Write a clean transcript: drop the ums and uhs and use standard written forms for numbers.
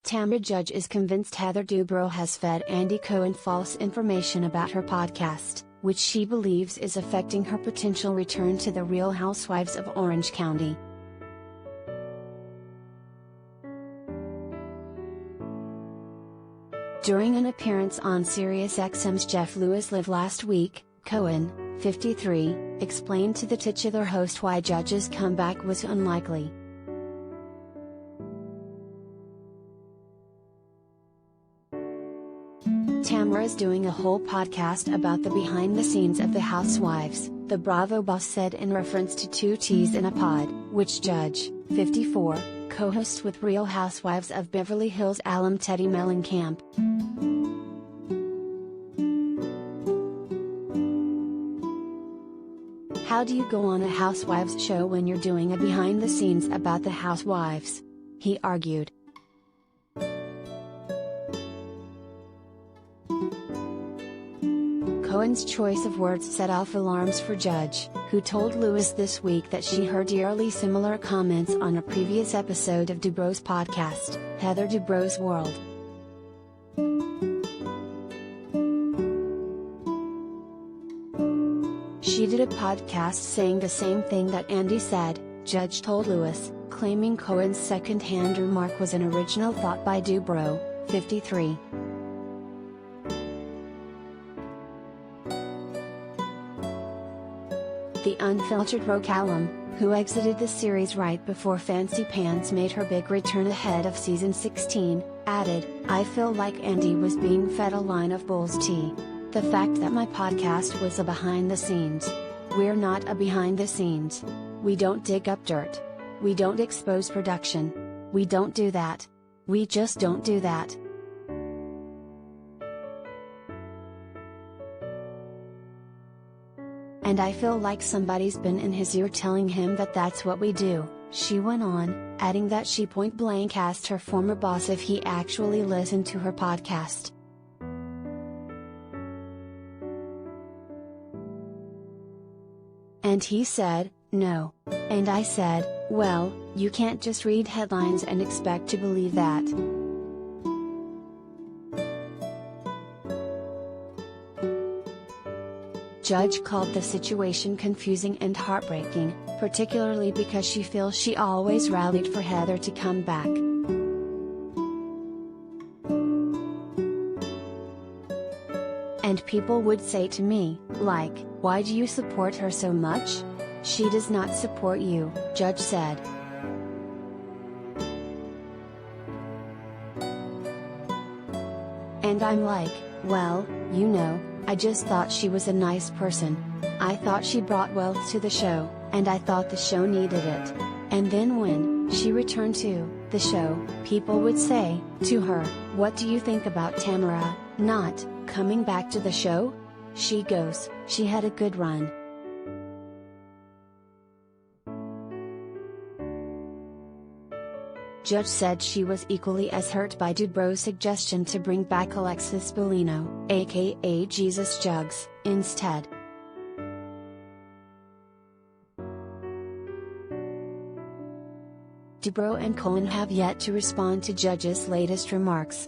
Tamra Judge is convinced Heather Dubrow has fed Andy Cohen false information about her podcast, which she believes is affecting her potential return to the Real Housewives of Orange County. During an appearance on SiriusXM's Jeff Lewis Live last week, Cohen, 53, explained to the titular host why Judge's comeback was unlikely. Tamra is doing a whole podcast about the behind the scenes of the Housewives, the Bravo boss said in reference to Two T's in a Pod, which Judge, 54, co-hosts with Real Housewives of Beverly Hills alum Teddi Mellencamp. How do you go on a Housewives show when you're doing a behind the scenes about the Housewives? He argued. Cohen's choice of words set off alarms for Judge, who told Lewis this week that she heard eerily similar comments on a previous episode of Dubrow's podcast, Heather Dubrow's World. She did a podcast saying the same thing that Andy said, Judge told Lewis, claiming Cohen's second-hand remark was an original thought by Dubrow, 53. The unfiltered RHOC alum, who exited the series right before Fancy Pants made her big return ahead of season 16, added, I feel like Andy was being fed a line of bull's tea. The fact that my podcast was a behind the scenes. We're not a behind the scenes. We don't dig up dirt. We don't expose production. We don't do that. We just don't do that. And I feel like somebody's been in his ear telling him that that's what we do, she went on, adding that she point blank asked her former boss if he actually listened to her podcast. And he said, no. And I said, well, you can't just read headlines and expect to believe that. Judge called the situation confusing and heartbreaking, particularly because she feels she always rallied for Heather to come back. And people would say to me, like, why do you support her so much? She does not support you, Judge said. And I'm like, well, you know, I just thought she was a nice person. I thought she brought wealth to the show, and I thought the show needed it. And then when she returned to the show, people would say to her, what do you think about Tamara not coming back to the show? She goes, she had a good run. Judge said she was equally as hurt by Dubrow's suggestion to bring back Alexis Bellino, aka Jesus Jugs, instead. Dubrow and Cohen have yet to respond to Judge's latest remarks.